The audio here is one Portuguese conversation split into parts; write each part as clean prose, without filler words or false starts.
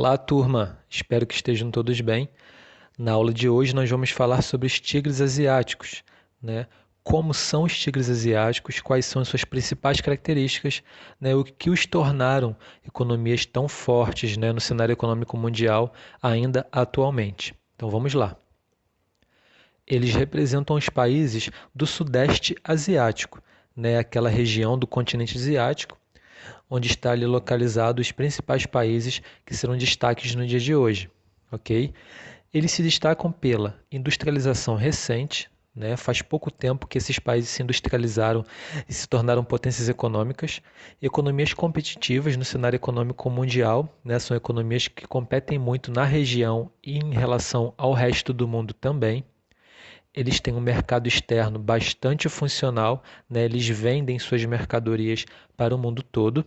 Olá, turma! Espero que estejam todos bem. Na aula de hoje nós vamos falar sobre os tigres asiáticos, né? Como são os tigres asiáticos, quais são as suas principais características, né? O que os tornaram economias tão fortes, né, no cenário econômico mundial ainda atualmente. Então vamos lá. Eles representam os países do Sudeste Asiático, né? Aquela região do continente asiático onde está ali localizado os principais países que serão destaques no dia de hoje, ok? Eles se destacam pela industrialização recente, né? Faz pouco tempo que esses países se industrializaram e se tornaram potências econômicas, economias competitivas no cenário econômico mundial, né? São economias que competem muito na região e em relação ao resto do mundo também. Eles têm um mercado externo bastante funcional, né? Eles vendem suas mercadorias para o mundo todo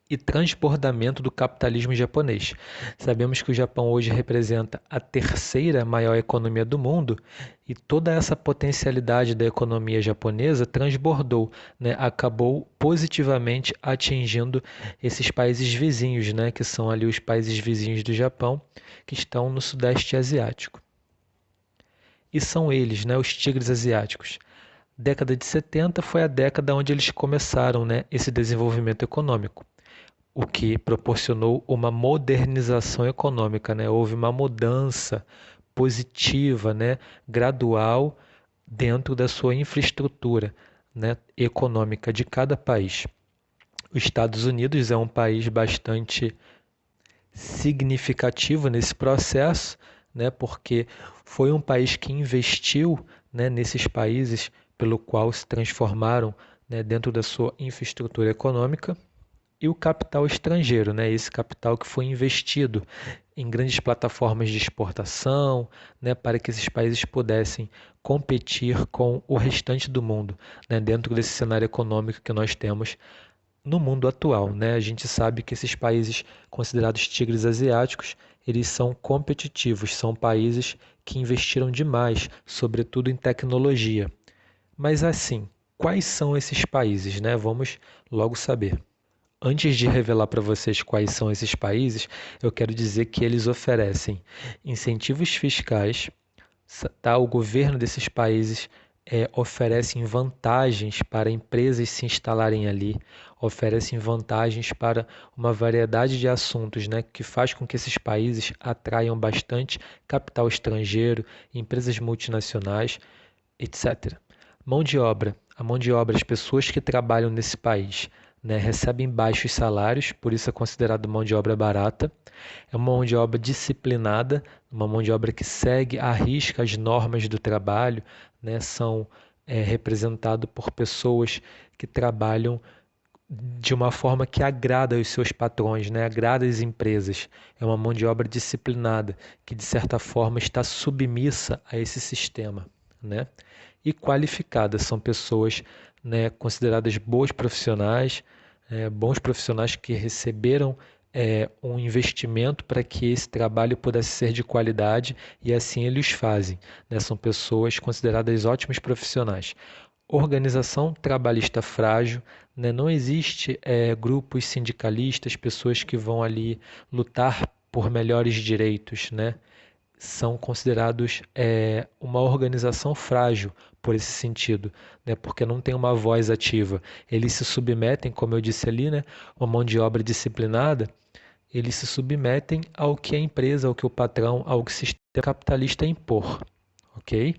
e transbordamento do capitalismo japonês. Sabemos que o Japão hoje representa a terceira maior economia do mundo e toda essa potencialidade da economia japonesa transbordou, né? Acabou positivamente atingindo esses países vizinhos, né? Que são ali os países vizinhos do Japão, que estão no Sudeste Asiático. E são eles, né? Os tigres asiáticos. Década de 70 foi a década onde eles começaram, né, esse desenvolvimento econômico, o que proporcionou uma modernização econômica, né? Houve uma mudança positiva, né? Gradual dentro da sua infraestrutura, né? Econômica de cada país. Os Estados Unidos é um país bastante significativo nesse processo, né? Porque foi um país que investiu, né, nesses países pelo qual se transformaram, né, dentro da sua infraestrutura econômica. E o capital estrangeiro, né? Esse capital que foi investido em grandes plataformas de exportação, né? Para que esses países pudessem competir com o restante do mundo, né? Dentro desse cenário econômico que nós temos no mundo atual, né? A gente sabe que esses países considerados tigres asiáticos, eles são competitivos, são países que investiram demais, sobretudo em tecnologia. Mas assim, quais são esses países, né? Vamos logo saber. Antes de revelar para vocês quais são esses países, eu quero dizer que eles oferecem incentivos fiscais, tá? O governo desses países oferecem vantagens para empresas se instalarem ali, oferecem vantagens para uma variedade de assuntos, né, que faz com que esses países atraiam bastante capital estrangeiro, empresas multinacionais, etc. Mão de obra. A mão de obra, as pessoas que trabalham nesse país, né, recebem baixos salários, por isso é considerado mão de obra barata. É uma mão de obra disciplinada, uma mão de obra que segue à risca as normas do trabalho, né, são representados por pessoas que trabalham de uma forma que agrada os seus patrões, né, agrada as empresas. É uma mão de obra disciplinada, que de certa forma está submissa a esse sistema, né? E qualificadas, são pessoas, né, consideradas boas profissionais, bons profissionais que receberam um investimento para que esse trabalho pudesse ser de qualidade e assim eles fazem, né? São pessoas consideradas ótimos profissionais. Organização trabalhista frágil, né? Não existe grupos sindicalistas, pessoas que vão ali lutar por melhores direitos, né? São considerados uma organização frágil por esse sentido, né? Porque não tem uma voz ativa. Eles se submetem, como eu disse ali, né? Uma mão de obra disciplinada, eles se submetem ao que a empresa, ao que o patrão, ao que o sistema capitalista impor, ok?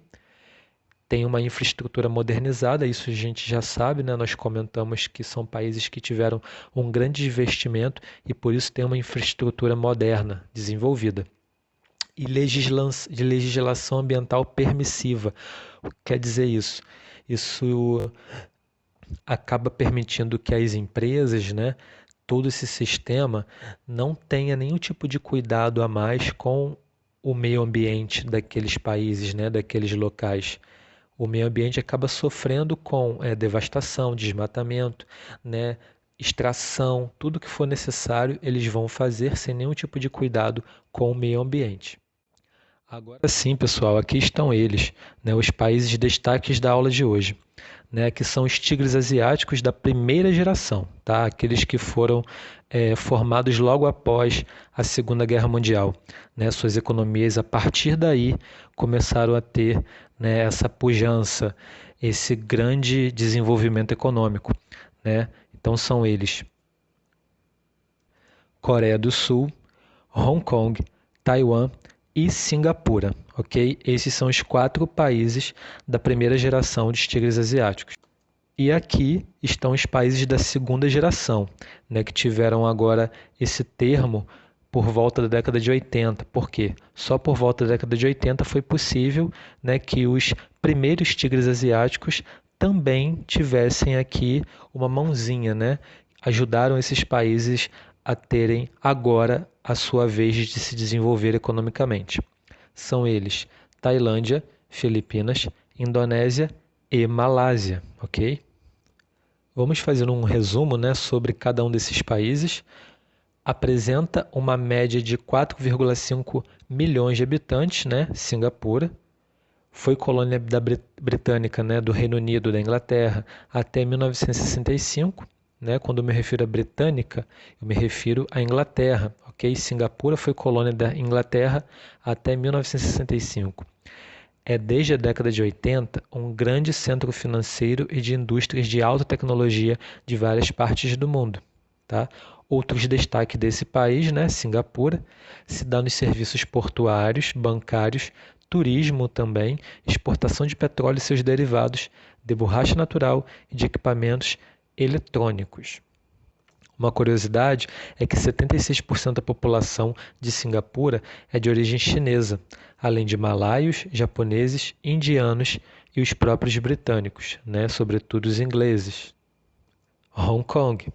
Tem uma infraestrutura modernizada, isso a gente já sabe, né? Nós comentamos que são países que tiveram um grande investimento e por isso tem uma infraestrutura moderna, desenvolvida. E de legislação ambiental permissiva. O que quer dizer isso? Isso acaba permitindo que as empresas, né, todo esse sistema, não tenha nenhum tipo de cuidado a mais com o meio ambiente daqueles países, né, daqueles locais. O meio ambiente acaba sofrendo com devastação, desmatamento, né, extração, tudo que for necessário eles vão fazer sem nenhum tipo de cuidado com o meio ambiente. Agora sim, pessoal, aqui estão eles, né, os países destaques da aula de hoje, né, que são os tigres asiáticos da primeira geração, tá? Aqueles que foram formados logo após a Segunda Guerra Mundial. Né? Suas economias, a partir daí, começaram a ter, né, essa pujança, esse grande desenvolvimento econômico. Né? Então são eles: Coreia do Sul, Hong Kong, Taiwan e Singapura, ok? Esses são os 4 países da primeira geração de tigres asiáticos. E aqui estão os países da segunda geração, né, que tiveram agora esse termo por volta da década de 80. Por quê? Só por volta da década de 80 foi possível, né, que os primeiros tigres asiáticos também tivessem aqui uma mãozinha, né? Ajudaram esses países a terem agora a sua vez de se desenvolver economicamente. São eles: Tailândia, Filipinas, Indonésia e Malásia, ok? Vamos fazer um resumo, né, sobre cada um desses países. Apresenta uma média de 4,5 milhões de habitantes, né, Singapura. Foi colônia britânica, né, do Reino Unido, da Inglaterra, até 1965. Né? Quando eu me refiro a britânica, eu me refiro à Inglaterra, ok? Singapura foi colônia da Inglaterra até 1965. É desde a década de 80 um grande centro financeiro e de indústrias de alta tecnologia de várias partes do mundo. Tá? Outros destaques desse país, né, Singapura, se dá nos serviços portuários, bancários, turismo também, exportação de petróleo e seus derivados, de borracha natural e de equipamentos eletrônicos. Uma curiosidade é que 76% da população de Singapura é de origem chinesa, além de malaios, japoneses, indianos e os próprios britânicos, né, sobretudo os ingleses. Hong Kong,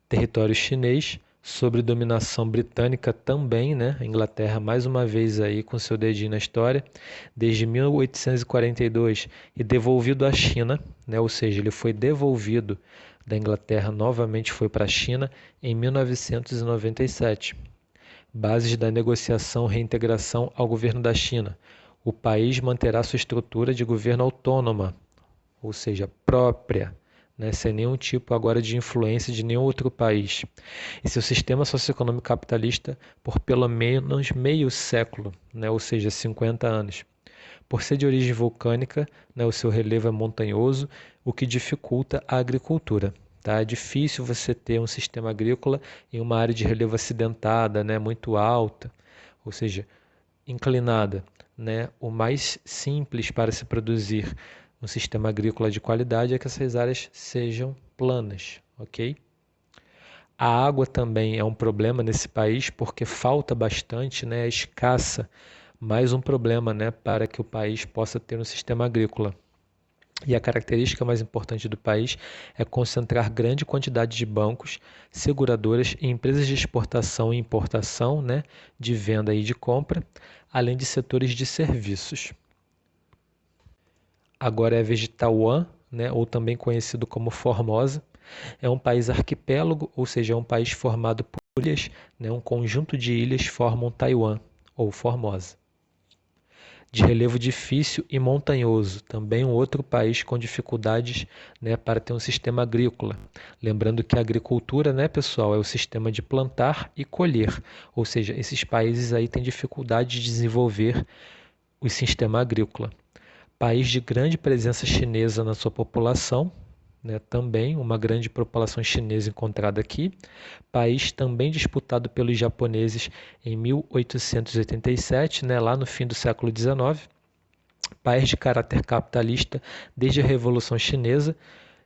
território chinês, sob dominação britânica também, né? A Inglaterra mais uma vez aí com seu dedinho na história, desde 1842 e devolvido à China, né? Ou seja, ele foi devolvido da Inglaterra, novamente foi para a China em 1997. Bases da negociação reintegração ao governo da China. O país manterá sua estrutura de governo autônoma, ou seja, própria, né, sem nenhum tipo agora de influência de nenhum outro país, e seu sistema socioeconômico capitalista por pelo menos meio século, né, ou seja, 50 anos. Por ser de origem vulcânica, né, o seu relevo é montanhoso, o que dificulta a agricultura. Tá? É difícil você ter um sistema agrícola em uma área de relevo acidentada, né, muito alta, ou seja, inclinada. Né? O mais simples para se produzir um sistema agrícola de qualidade é que essas áreas sejam planas, ok? A água também é um problema nesse país porque falta bastante, né? É escassa, mais um problema, né, para que o país possa ter um sistema agrícola. E a característica mais importante do país é concentrar grande quantidade de bancos, seguradoras e empresas de exportação e importação, né, de venda e de compra, além de setores de serviços. Agora é a vez de Taiwan, né, ou também conhecido como Formosa. É um país arquipélago, ou seja, é um país formado por ilhas, né, um conjunto de ilhas formam Taiwan, ou Formosa. De relevo difícil e montanhoso, também um outro país com dificuldades, né, para ter um sistema agrícola. Lembrando que a agricultura, né, pessoal, é o sistema de plantar e colher, ou seja, esses países aí têm dificuldade de desenvolver o sistema agrícola. País de grande presença chinesa na sua população, né, também uma grande população chinesa encontrada aqui. País também disputado pelos japoneses em 1887, né, lá no fim do século XIX. País de caráter capitalista desde a Revolução Chinesa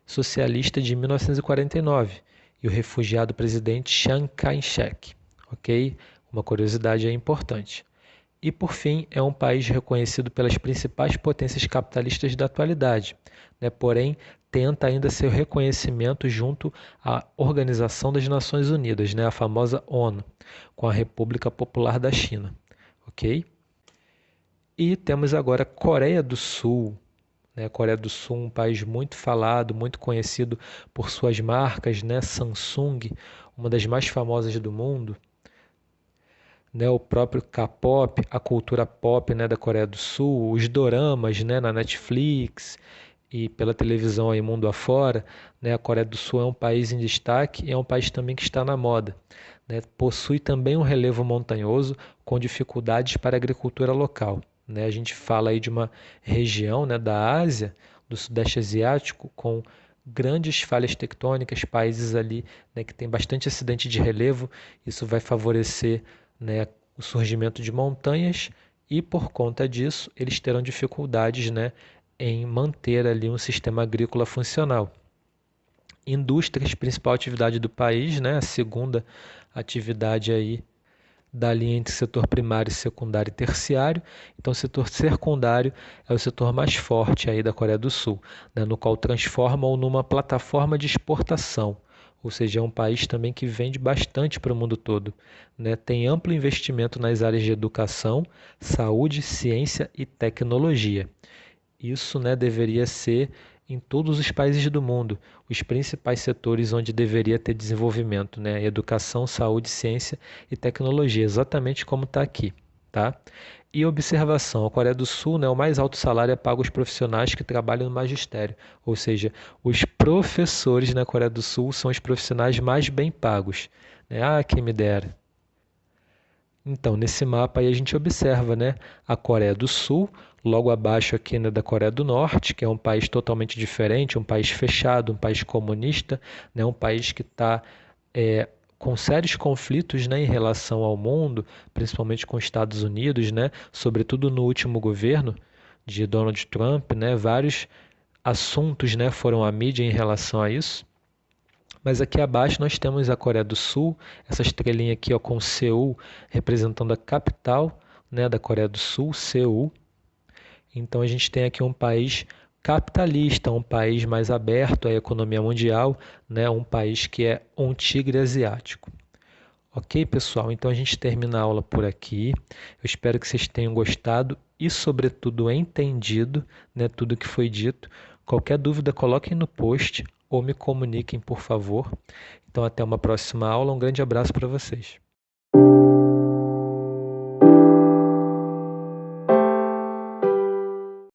Socialista de 1949 e o refugiado presidente Chiang Kai-shek. Ok? Uma curiosidade aí importante. E, por fim, é um país reconhecido pelas principais potências capitalistas da atualidade, né? Porém, tenta ainda seu reconhecimento junto à Organização das Nações Unidas, né? A famosa ONU, com a República Popular da China. Ok? E temos agora Coreia do Sul. Né? Coreia do Sul, um país muito falado, muito conhecido por suas marcas, né? Samsung, uma das mais famosas do mundo. Né, o próprio K-pop, a cultura pop, né, da Coreia do Sul, os doramas, né, na Netflix e pela televisão aí mundo afora, né, a Coreia do Sul é um país em destaque e é um país também que está na moda, né? Possui também um relevo montanhoso com dificuldades para a agricultura local, né? A gente fala aí de uma região, né, da Ásia, do Sudeste Asiático, com grandes falhas tectônicas, países ali, né, que tem bastante acidente de relevo. Isso vai favorecer, né, o surgimento de montanhas e por conta disso eles terão dificuldades, né, em manter ali um sistema agrícola funcional. Indústrias, principal atividade do país, né, a segunda atividade aí da linha entre setor primário, secundário e terciário. Então, o setor secundário é o setor mais forte aí da Coreia do Sul, né, no qual transformam numa plataforma de exportação, ou seja, é um país também que vende bastante para o mundo todo, né? Tem amplo investimento nas áreas de educação, saúde, ciência e tecnologia. Isso, né, deveria ser em todos os países do mundo, os principais setores onde deveria ter desenvolvimento, né? Educação, saúde, ciência e tecnologia, exatamente como está aqui, tá? E observação, a Coreia do Sul, né, o mais alto salário é pago aos profissionais que trabalham no magistério, ou seja, os professores na Coreia do Sul são os profissionais mais bem pagos, né? Ah, quem me dera. Então, nesse mapa aí a gente observa, né, a Coreia do Sul, logo abaixo aqui, né, da Coreia do Norte, que é um país totalmente diferente, um país fechado, um país comunista, né, um país que está com sérios conflitos, né, em relação ao mundo, principalmente com os Estados Unidos, né, sobretudo no último governo de Donald Trump, né, vários assuntos, né, foram à mídia em relação a isso. Mas aqui abaixo nós temos a Coreia do Sul, essa estrelinha aqui ó, com Seul representando a capital, né, da Coreia do Sul, Seul. Então a gente tem aqui um país capitalista, um país mais aberto à economia mundial, né, um país que é um tigre asiático. Ok, pessoal? Então a gente termina a aula por aqui. Eu espero que vocês tenham gostado e, sobretudo, entendido, né, tudo que foi dito. Qualquer dúvida, coloquem no post ou me comuniquem, por favor. Então, até uma próxima aula. Um grande abraço para vocês.